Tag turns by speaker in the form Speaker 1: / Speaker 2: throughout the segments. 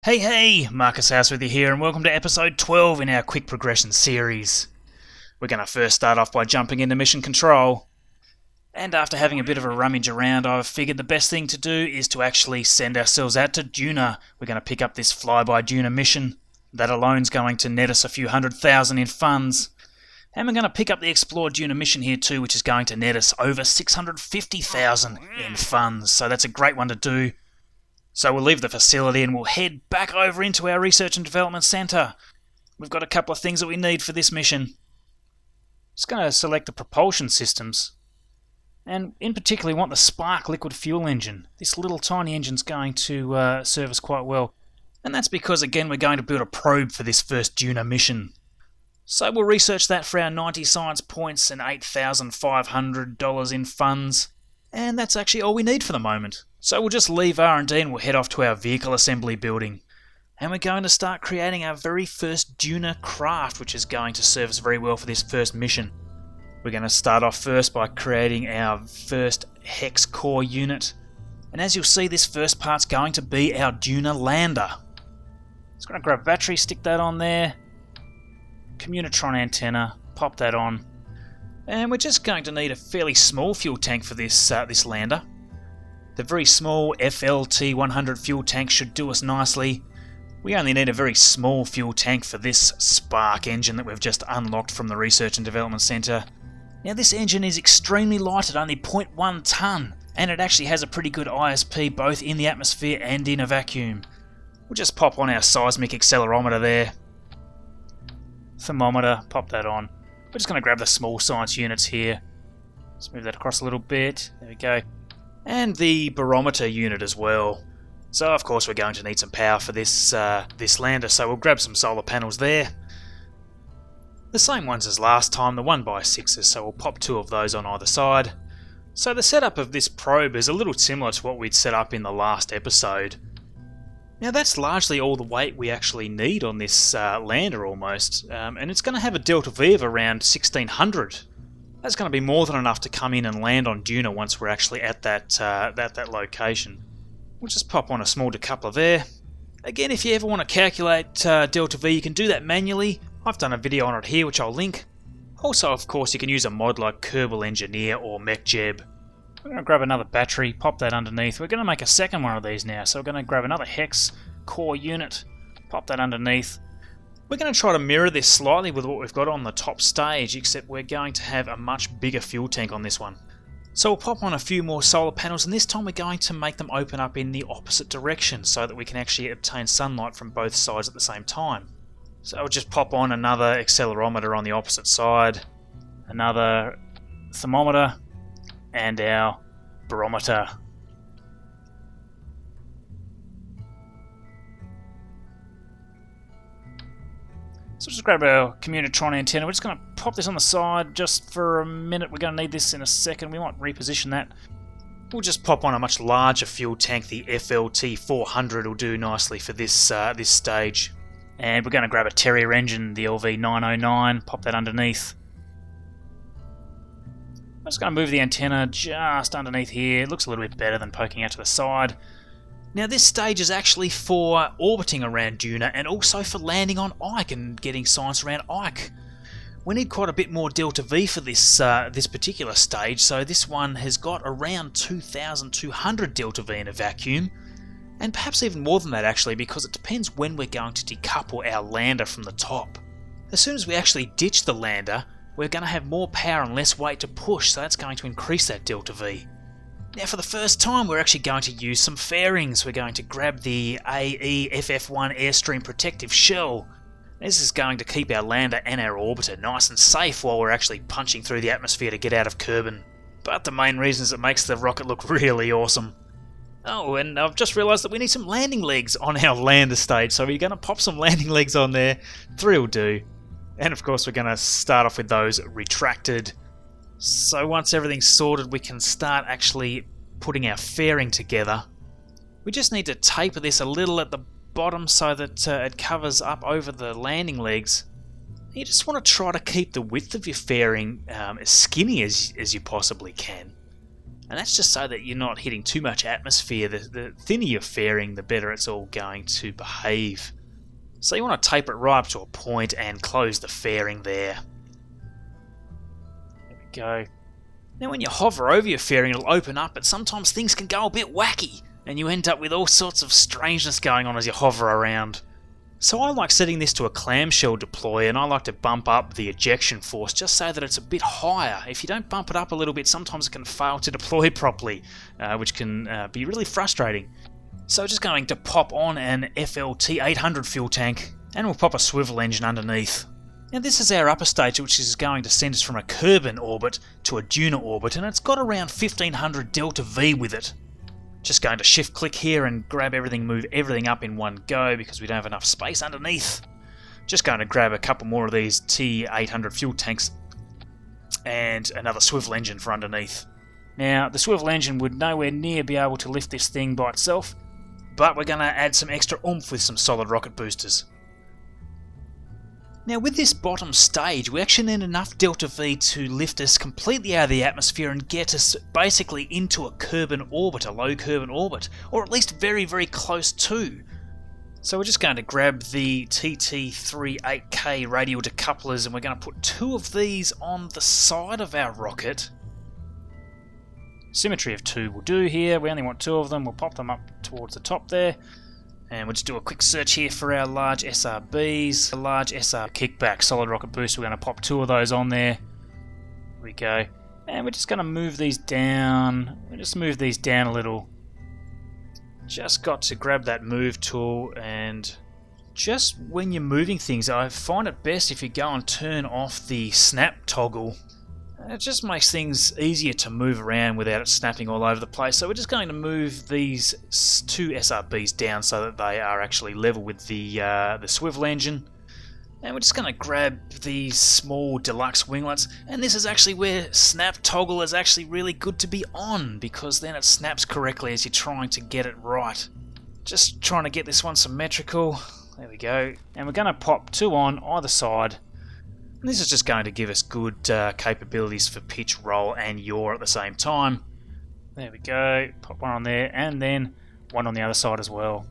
Speaker 1: Hey, Marcus House with you here, and welcome to episode 12 in our quick progression series. We're going to first start off by jumping into mission control. And after having a bit of a rummage around, I've figured the best thing to do is to actually send ourselves out to Duna. We're going to pick up this flyby Duna mission. That alone's going to net us a few $100,000 in funds. And we're going to pick up the Explore Duna mission here too, which is going to net us over $650,000 in funds. So that's a great one to do. So we'll leave the facility and we'll head back over into our Research and Development Centre. We've got a couple of things that we need for this mission. Just going to select the propulsion systems. And in particular, we want the Spark liquid fuel engine. This little tiny engine's going to serve us quite well. And that's because, again, we're going to build a probe for this first Duna mission. So we'll research that for our 90 science points and $8,500 in funds. And that's actually all we need for the moment. So we'll just leave R&D and we'll head off to our vehicle assembly building. And we're going to start creating our very first Duna craft, which is going to serve us very well for this first mission. We're going to start off first by creating our first hex core unit. And as you'll see, this first part's going to be our Duna lander. Just going to grab a battery, stick that on there. Communitron antenna, pop that on. And we're just going to need a fairly small fuel tank for this lander. The very small FLT 100 fuel tank should do us nicely. We only need a very small fuel tank for this Spark engine that we've just unlocked from the Research and Development Centre. Now this engine is extremely light at only 0.1 tonne, and it actually has a pretty good ISP both in the atmosphere and in a vacuum. We'll just pop on our seismic accelerometer there. Thermometer, pop that on. We're just going to grab the small science units here. Let's move that across a little bit. There we go. And the barometer unit as well. So of course we're going to need some power for this lander, so we'll grab some solar panels there. The same ones as last time, the 1x6s, so we'll pop 2 of those on either side. So the setup of this probe is a little similar to what we'd set up in the last episode. Now that's largely all the weight we actually need on this lander almost, and it's going to have a delta V of around 1600. That's going to be more than enough to come in and land on Duna once we're actually at that location. We'll just pop on a small decoupler there. Again, if you ever want to calculate delta V, you can do that manually. I've done a video on it here which I'll link. Also, of course, you can use a mod like Kerbal Engineer or MechJeb. We're going to grab another battery, pop that underneath. We're going to make a second one of these now, so we're going to grab another hex core unit, pop that underneath. We're going to try to mirror this slightly with what we've got on the top stage, except we're going to have a much bigger fuel tank on this one. So we'll pop on a few more solar panels, and this time we're going to make them open up in the opposite direction so that we can actually obtain sunlight from both sides at the same time. So we'll just pop on another accelerometer on the opposite side, another thermometer, and our barometer. So just grab our Communitron antenna. We're just going to pop this on the side just for a minute. We're going to need this in a second. We might reposition that. We'll just pop on a much larger fuel tank. The FLT 400 will do nicely for this stage. And we're going to grab a Terrier engine, the LV 909, pop that underneath. I'm just going to move the antenna just underneath here. It looks a little bit better than poking out to the side. Now this stage is actually for orbiting around Duna and also for landing on Ike and getting science around Ike. We need quite a bit more delta V for this particular stage, so this one has got around 2,200 delta V in a vacuum, and perhaps even more than that actually, because it depends when we're going to decouple our lander from the top. As soon as we actually ditch the lander, we're going to have more power and less weight to push, so that's going to increase that delta V. Now for the first time we're actually going to use some fairings. We're going to grab the AE-FF1 Airstream Protective Shell. This is going to keep our lander and our orbiter nice and safe while we're actually punching through the atmosphere to get out of Kerbin. But the main reason is it makes the rocket look really awesome. Oh, and I've just realised that we need some landing legs on our lander stage, so we're going to pop some landing legs on there. 3 will do. And of course we're going to start off with those retracted. So once everything's sorted, we can start actually putting our fairing together. We just need to taper this a little at the bottom so that it covers up over the landing legs. You just want to try to keep the width of your fairing as skinny as you possibly can. And that's just so that you're not hitting too much atmosphere. The thinner your fairing, the better it's all going to behave. So you want to taper it right up to a point and close the fairing there. There we go. Now when you hover over your fairing, it'll open up, but sometimes things can go a bit wacky, and you end up with all sorts of strangeness going on as you hover around. So I like setting this to a clamshell deploy, and I like to bump up the ejection force just so that it's a bit higher. If you don't bump it up a little bit, sometimes it can fail to deploy properly, which can be really frustrating. So just going to pop on an FLT 800 fuel tank, and we'll pop a swivel engine underneath. Now this is our upper stage, which is going to send us from a Kerbin orbit to a Duna orbit, and it's got around 1500 delta V with it. Just going to shift click here and grab everything, move everything up in one go because we don't have enough space underneath. Just going to grab a couple more of these T800 fuel tanks and another swivel engine for underneath. Now the swivel engine would nowhere near be able to lift this thing by itself, but we're going to add some extra oomph with some solid rocket boosters. Now with this bottom stage, we actually need enough delta V to lift us completely out of the atmosphere and get us basically into a Kerbin orbit, a low Kerbin orbit, or at least very, very close to. So we're just going to grab the TT38K radial decouplers, and we're going to put 2 of these on the side of our rocket. Symmetry of 2 will do here. We only want 2 of them. We'll pop them up towards the top there. And we'll just do a quick search here for our large SRBs. A large SR kickback solid rocket boost. We're going to pop 2 of those on there. There we go. And we're just going to move these down. We'll just move these down a little. Just got to grab that move tool, and just when you're moving things, I find it best if you go and turn off the snap toggle. It just makes things easier to move around without it snapping all over the place. So we're just going to move these 2 SRBs down so that they are actually level with the swivel engine. And we're just going to grab these small deluxe winglets. And this is actually where snap toggle is actually really good to be on, because then it snaps correctly as you're trying to get it right. Just trying to get this one symmetrical. There we go. And we're going to pop 2 on either side. And this is just going to give us good capabilities for pitch, roll and yaw at the same time. There we go, pop 1 on there, and then 1 on the other side as well.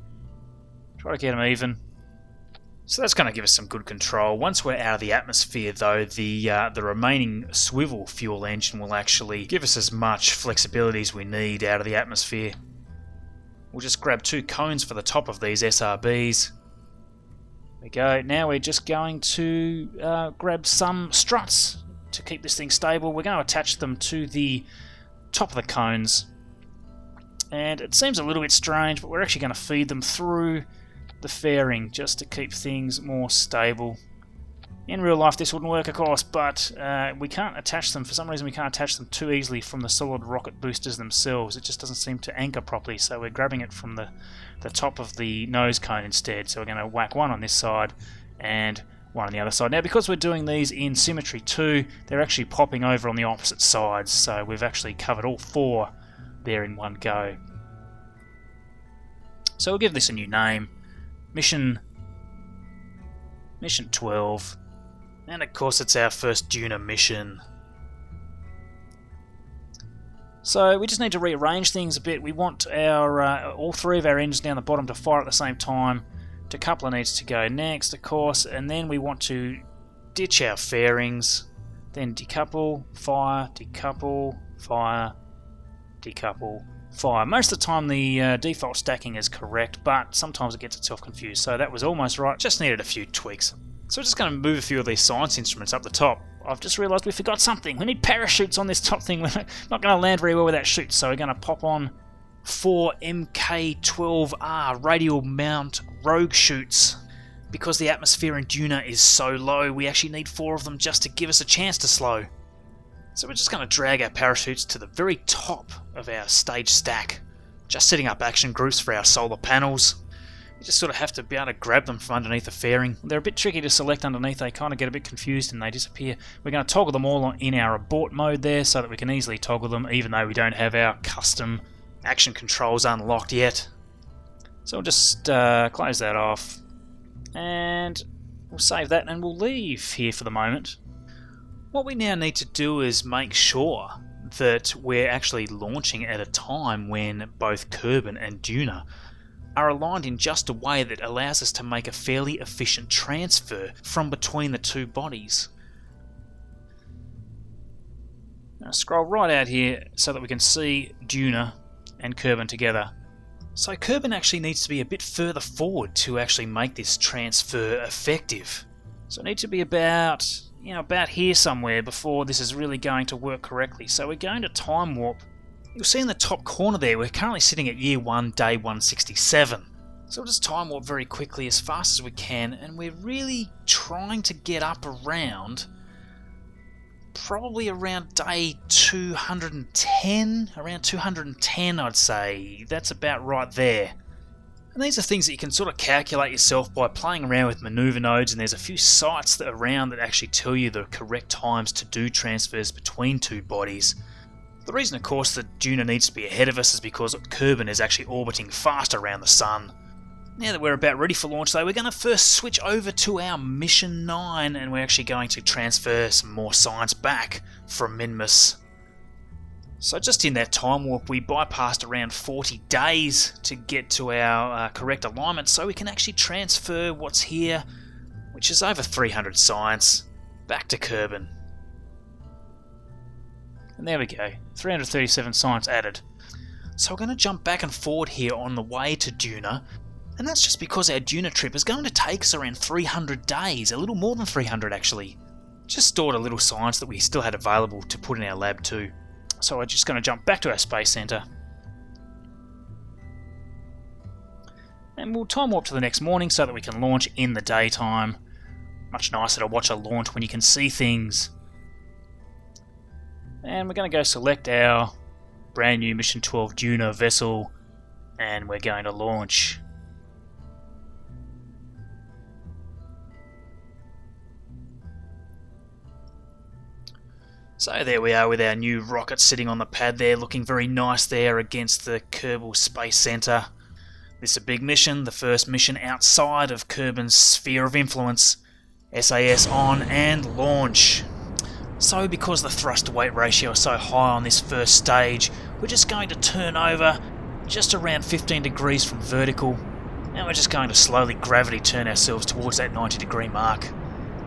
Speaker 1: Try to get them even. So that's going to give us some good control. Once we're out of the atmosphere though, the remaining swivel fuel engine will actually give us as much flexibility as we need out of the atmosphere. We'll just grab 2 cones for the top of these SRBs. There we go. Now we're just going to grab some struts to keep this thing stable. We're going to attach them to the top of the cones. And it seems a little bit strange, but we're actually going to feed them through the fairing just to keep things more stable. In real life this wouldn't work, of course, but we can't attach them. For some reason we can't attach them too easily from the solid rocket boosters themselves. It just doesn't seem to anchor properly, so we're grabbing it from the top of the nose cone instead. So we're going to whack 1 on this side and 1 on the other side. Now because we're doing these in symmetry 2, they're actually popping over on the opposite sides, so we've actually covered all 4 there in one go. So we'll give this a new name. Mission 12. And of course it's our first Duna mission. So we just need to rearrange things a bit. We want our all 3 of our engines down the bottom to fire at the same time. Decoupler needs to go next, of course, and then we want to ditch our fairings. Then decouple, fire, decouple, fire, decouple, fire. Most of the time the default stacking is correct, but sometimes it gets itself confused. So that was almost right, just needed a few tweaks. So we're just going to move a few of these science instruments up the top. I've just realised we forgot something. We need parachutes on this top thing. We're not going to land very well without chutes, so we're going to pop on 4 MK12R radial mount rogue chutes. Because the atmosphere in Duna is so low, we actually need 4 of them just to give us a chance to slow. So we're just going to drag our parachutes to the very top of our stage stack. Just setting up action groups for our solar panels. You just sort of have to be able to grab them from underneath the fairing. They're a bit tricky to select underneath, they kind of get a bit confused and they disappear. We're going to toggle them all in our abort mode there so that we can easily toggle them even though we don't have our custom action controls unlocked yet. So we'll just close that off and we'll save that and we'll leave here for the moment. What we now need to do is make sure that we're actually launching at a time when both Kerbin and Duna are aligned in just a way that allows us to make a fairly efficient transfer from between the two bodies. Now scroll right out here so that we can see Duna and Kerbin together. So Kerbin actually needs to be a bit further forward to actually make this transfer effective. So it needs to be about here somewhere before this is really going to work correctly. So we're going to time warp. You'll see in the top corner there, we're currently sitting at year 1, day 167. So we'll just time warp very quickly as fast as we can, and we're really trying to get up around, probably around day 210, around 210 I'd say. That's about right there. And these are things that you can sort of calculate yourself by playing around with maneuver nodes, and there's a few sites that are around that actually tell you the correct times to do transfers between two bodies. The reason, of course, that Duna needs to be ahead of us is because Kerbin is actually orbiting fast around the Sun. Now that we're about ready for launch though, we're going to first switch over to our Mission 9, and we're actually going to transfer some more science back from Minmus. So just in that time warp, we bypassed around 40 days to get to our correct alignment, so we can actually transfer what's here, which is over 300 science, back to Kerbin. And there we go, 337 science added. So we're going to jump back and forward here on the way to Duna, and that's just because our Duna trip is going to take us around 300 days, a little more than 300 actually. Just stored a little science that we still had available to put in our lab too. So we're just going to jump back to our space center. And we'll time warp to the next morning so that we can launch in the daytime. Much nicer to watch a launch when you can see things. And we're going to go select our brand new Mission 12 Duna vessel, and we're going to launch. So there we are with our new rocket sitting on the pad there, looking very nice there against the Kerbal Space Center. This is a big mission, the first mission outside of Kerbin's sphere of influence. SAS on and launch. So because the thrust to weight ratio is so high on this first stage, we're just going to turn over just around 15 degrees from vertical, and we're just going to slowly gravity turn ourselves towards that 90-degree mark.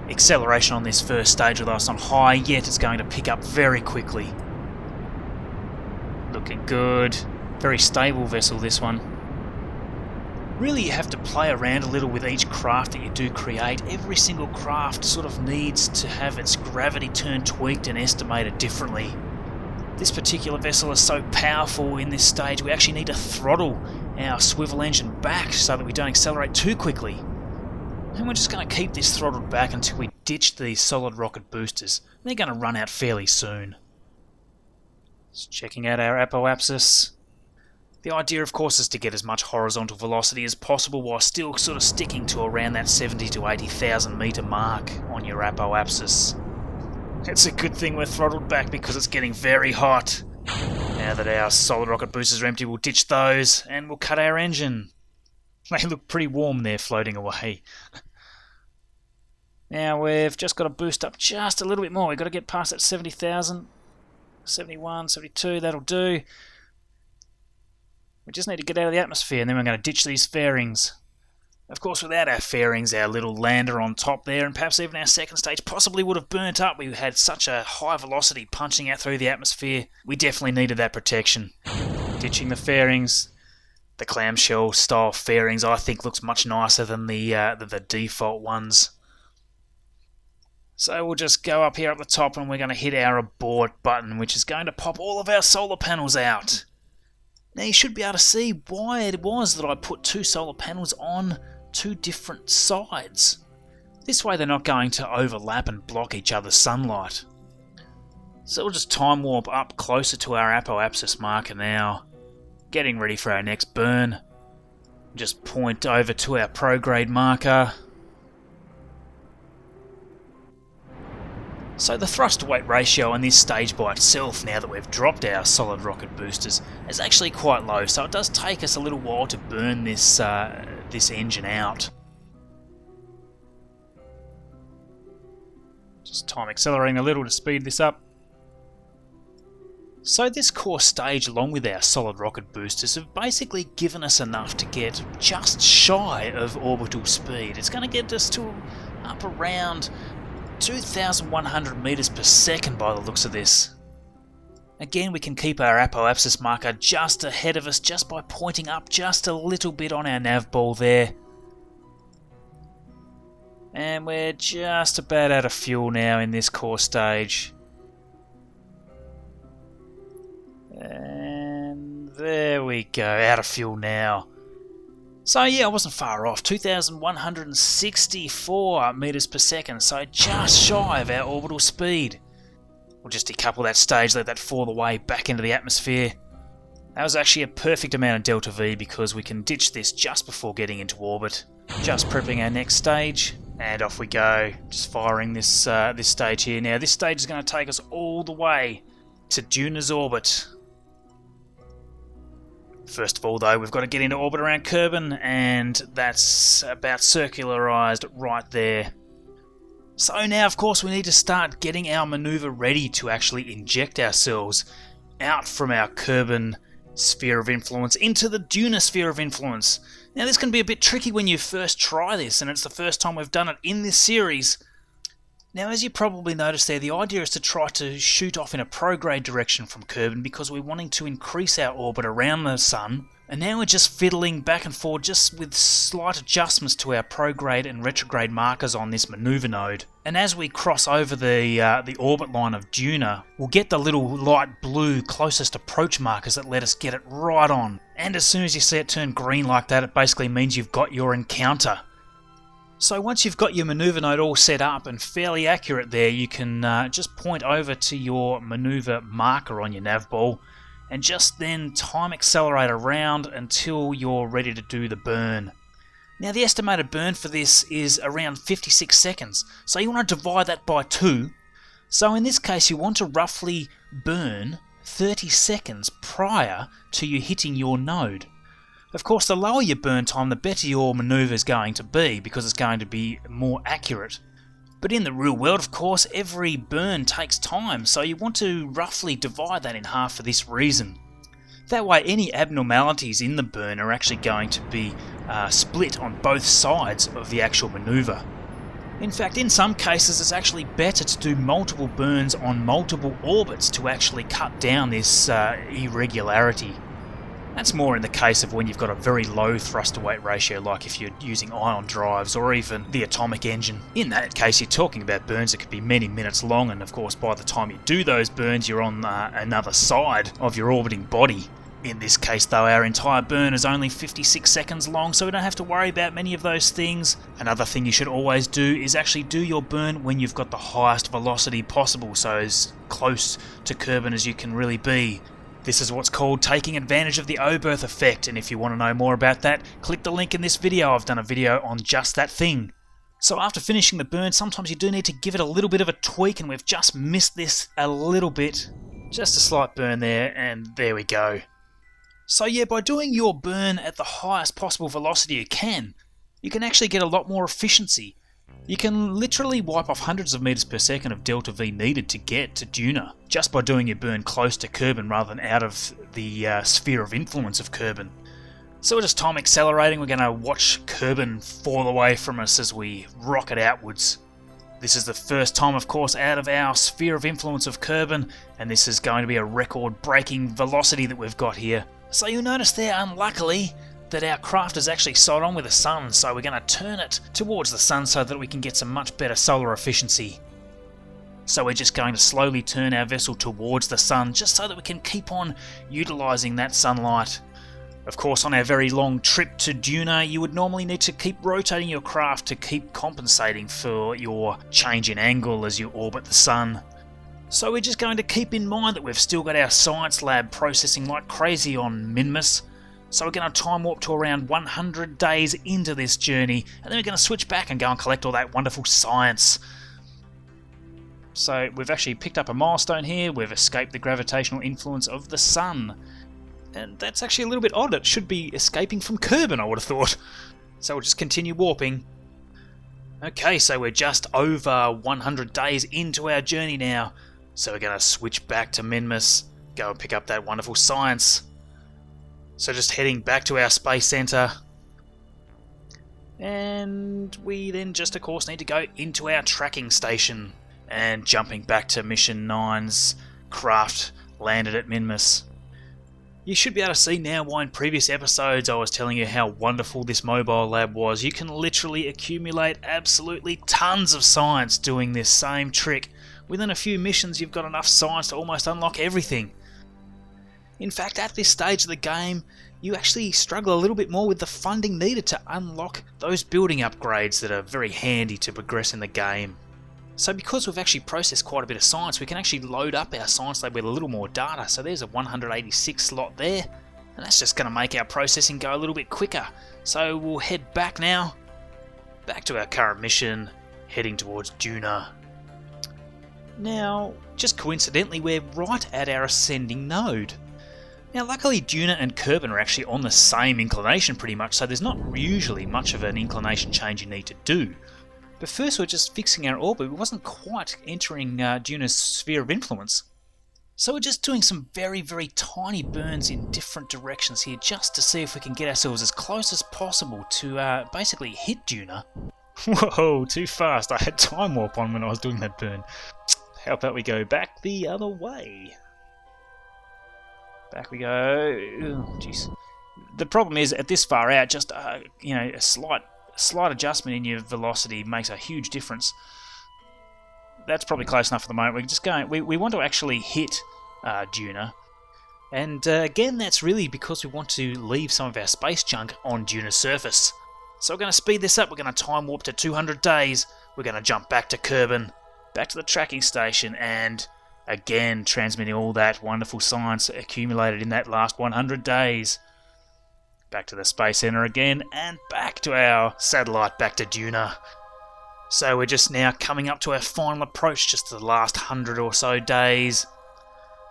Speaker 1: Acceleration on this first stage with us on high, yet it's going to pick up very quickly. Looking good. Very stable vessel, this one. Really, you have to play around a little with each craft that you do create. Every single craft sort of needs to have its gravity turn tweaked and estimated differently. This particular vessel is so powerful in this stage, we actually need to throttle our swivel engine back so that we don't accelerate too quickly. And we're just going to keep this throttled back until we ditch these solid rocket boosters. They're going to run out fairly soon. Just checking out our apoapsis. The idea, of course, is to get as much horizontal velocity as possible while still sort of sticking to around that 70 to 80,000 metre mark on your apoapsis. It's a good thing we're throttled back because it's getting very hot. Now that our solid rocket boosters are empty, we'll ditch those and we'll cut our engine. They look pretty warm there floating away. Now we've just got to boost up just a little bit more. We've got to get past that 70,000. 71, 72, that'll do. We just need to get out of the atmosphere, and then we're going to ditch these fairings. Of course, without our fairings, our little lander on top there, and perhaps even our second stage, possibly would have burnt up. We had such a high velocity punching out through the atmosphere. We definitely needed that protection. Ditching the fairings. The clamshell style fairings, I think, looks much nicer than the default ones. So we'll just go up here at the top, and we're going to hit our abort button, which is going to pop all of our solar panels out. Now you should be able to see why it was that I put two solar panels on two different sides. This way they're not going to overlap and block each other's sunlight. So we'll just time warp up closer to our apoapsis marker now. Getting ready for our next burn. Just point over to our prograde marker. So the thrust to weight ratio on this stage by itself, now that we've dropped our solid rocket boosters, is actually quite low, so it does take us a little while to burn this engine out. Just time accelerating a little to speed this up. So this core stage, along with our solid rocket boosters, have basically given us enough to get just shy of orbital speed. It's going to get us to up around 2,100 meters per second by the looks of this. Again, we can keep our apoapsis marker just ahead of us just by pointing up just a little bit on our nav ball there. And we're just about out of fuel now in this core stage. And there we go, out of fuel now. So yeah, I wasn't far off, 2,164 meters per second, so just shy of our orbital speed. We'll just decouple that stage, let that fall away back into the atmosphere. That was actually a perfect amount of delta V because we can ditch this just before getting into orbit. Just prepping our next stage, and off we go. Just firing this this stage here. Now this stage is going to take us all the way to Duna's orbit. First of all though, we've got to get into orbit around Kerbin, and that's about circularized right there. So now of course we need to start getting our maneuver ready to actually inject ourselves out from our Kerbin sphere of influence into the Duna sphere of influence. Now this can be a bit tricky when you first try this, and it's the first time we've done it in this series. Now as you probably noticed there, the idea is to try to shoot off in a prograde direction from Kerbin because we're wanting to increase our orbit around the Sun, and now we're just fiddling back and forth just with slight adjustments to our prograde and retrograde markers on this maneuver node. And as we cross over the orbit line of Duna, we'll get the little light blue closest approach markers that let us get it right on. And as soon as you see it turn green like that, it basically means you've got your encounter. So once you've got your maneuver node all set up and fairly accurate there, you can just point over to your maneuver marker on your nav ball and just then time accelerate around until you're ready to do the burn. Now the estimated burn for this is around 56 seconds, so you want to divide that by 2. So in this case you want to roughly burn 30 seconds prior to you hitting your node. Of course, the lower your burn time, the better your maneuver is going to be, because it's going to be more accurate. But in the real world, of course, every burn takes time, so you want to roughly divide that in half for this reason. That way, any abnormalities in the burn are actually going to be split on both sides of the actual maneuver. In fact, in some cases, it's actually better to do multiple burns on multiple orbits to actually cut down this irregularity. That's more in the case of when you've got a very low thrust-to-weight ratio, like if you're using ion drives or even the atomic engine. In that case, you're talking about burns that could be many minutes long, and of course by the time you do those burns, you're on another side of your orbiting body. In this case though, our entire burn is only 56 seconds long, so we don't have to worry about many of those things. Another thing you should always do is actually do your burn when you've got the highest velocity possible, so as close to Kerbin as you can really be. This is what's called taking advantage of the O-berth effect, and if you want to know more about that, click the link in this video. I've done a video on just that thing. So after finishing the burn, sometimes you do need to give it a little bit of a tweak, and we've just missed this a little bit. Just a slight burn there, and there we go. So yeah, by doing your burn at the highest possible velocity you can actually get a lot more efficiency. You can literally wipe off hundreds of meters per second of delta V needed to get to Duna, just by doing your burn close to Kerbin rather than out of the sphere of influence of Kerbin. So we're just time accelerating. We're going to watch Kerbin fall away from us as we rocket outwards. This is the first time, of course, out of our sphere of influence of Kerbin, and this is going to be a record-breaking velocity that we've got here. So you'll notice there, unluckily, that our craft is actually side on with the sun, so we're going to turn it towards the sun so that we can get some much better solar efficiency. So we're just going to slowly turn our vessel towards the sun, just so that we can keep on utilising that sunlight. Of course, on our very long trip to Duna, you would normally need to keep rotating your craft to keep compensating for your change in angle as you orbit the sun. So we're just going to keep in mind that we've still got our science lab processing like crazy on Minmus. So we're going to time warp to around 100 days into this journey, and then we're going to switch back and go and collect all that wonderful science. So we've actually picked up a milestone here. We've escaped the gravitational influence of the sun. And that's actually a little bit odd. It should be escaping from Kerbin, I would have thought. So we'll just continue warping. Okay, so we're just over 100 days into our journey now. So we're going to switch back to Minmus. go and pick up that wonderful science. So just heading back to our space center. And we then just, of course, need to go into our tracking station. And jumping back to Mission 9's craft landed at Minmus. You should be able to see now why in previous episodes I was telling you how wonderful this mobile lab was. You can literally accumulate absolutely tons of science doing this same trick. Within a few missions you've got enough science to almost unlock everything. In fact, at this stage of the game, you actually struggle a little bit more with the funding needed to unlock those building upgrades that are very handy to progress in the game. So because we've actually processed quite a bit of science, we can actually load up our science lab with a little more data. So there's a 186 slot there, and that's just going to make our processing go a little bit quicker. So we'll head back now, back to our current mission, heading towards Duna. Now, just coincidentally, we're right at our ascending node. Now luckily Duna and Kerbin are actually on the same inclination pretty much, so there's not usually much of an inclination change you need to do. But first we're just fixing our orbit. We wasn't quite entering Duna's sphere of influence. So we're just doing some very, very tiny burns in different directions here just to see if we can get ourselves as close as possible to basically hit Duna. Whoa, too fast. I had time warp on when I was doing that burn. How about we go back the other way? Back we go. Oh, jeez. The problem is at this far out, just a slight adjustment in your velocity makes a huge difference. That's probably close enough for the moment. We're just going. We want to actually hit Duna, and again, that's really because we want to leave some of our space junk on Duna's surface. So we're going to speed this up. We're going to time warp to 200 days. We're going to jump back to Kerbin, back to the tracking station, and again transmitting all that wonderful science accumulated in that last 100 days. Back to the Space Center again, and back to our satellite, back to Duna. So we're just now coming up to our final approach, just to the last 100 or so days.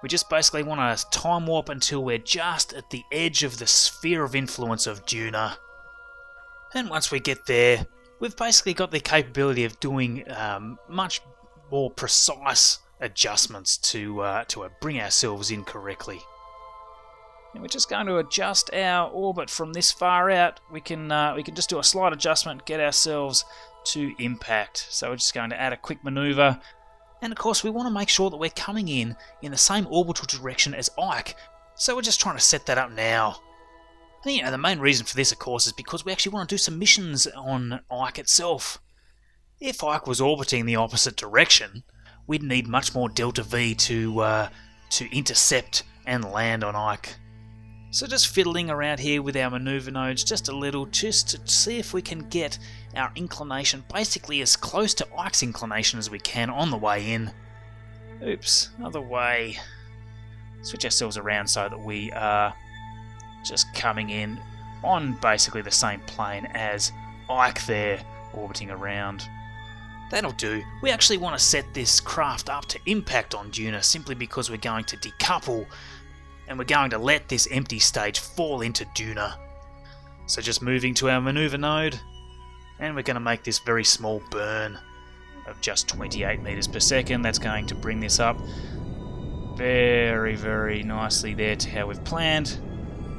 Speaker 1: We just basically want to time warp until we're just at the edge of the sphere of influence of Duna. And once we get there, we've basically got the capability of doing much more precise adjustments to bring ourselves in correctly. And we're just going to adjust our orbit from this far out. We can just do a slight adjustment, get ourselves to impact. So we're just going to add a quick maneuver. And of course we want to make sure that we're coming in the same orbital direction as Ike. So we're just trying to set that up now. And the main reason for this, of course, is because we actually want to do some missions on Ike itself. If Ike was orbiting the opposite direction, we'd need much more delta V to intercept and land on Ike. So just fiddling around here with our maneuver nodes just a little, just to see if we can get our inclination basically as close to Ike's inclination as we can on the way in. Oops, other way. Switch ourselves around so that we are just coming in on basically the same plane as Ike there, orbiting around. That'll do. We actually want to set this craft up to impact on Duna simply because we're going to decouple and we're going to let this empty stage fall into Duna. So just moving to our maneuver node, and we're going to make this very small burn of just 28 meters per second. That's going to bring this up very, very nicely there to how we've planned.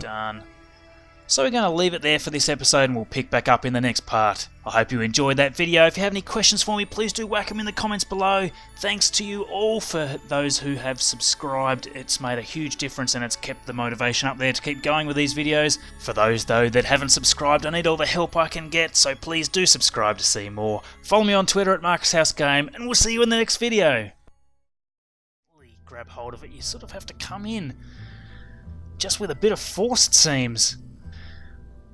Speaker 1: Done. So we're going to leave it there for this episode, and we'll pick back up in the next part. I hope you enjoyed that video. If you have any questions for me, please do whack them in the comments below. Thanks to you all for those who have subscribed. It's made a huge difference and it's kept the motivation up there to keep going with these videos. For those, though, that haven't subscribed, I need all the help I can get, so please do subscribe to see more. Follow me on Twitter at MarcusHouseGame, and we'll see you in the next video. Grab hold of it. You sort of have to come in just with a bit of force, it seems.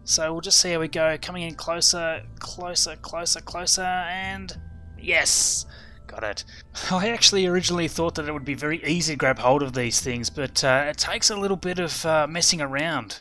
Speaker 1: So we'll just see how we go, coming in closer, closer, closer, closer, and yes, got it. I actually originally thought that it would be very easy to grab hold of these things, but it takes a little bit of messing around.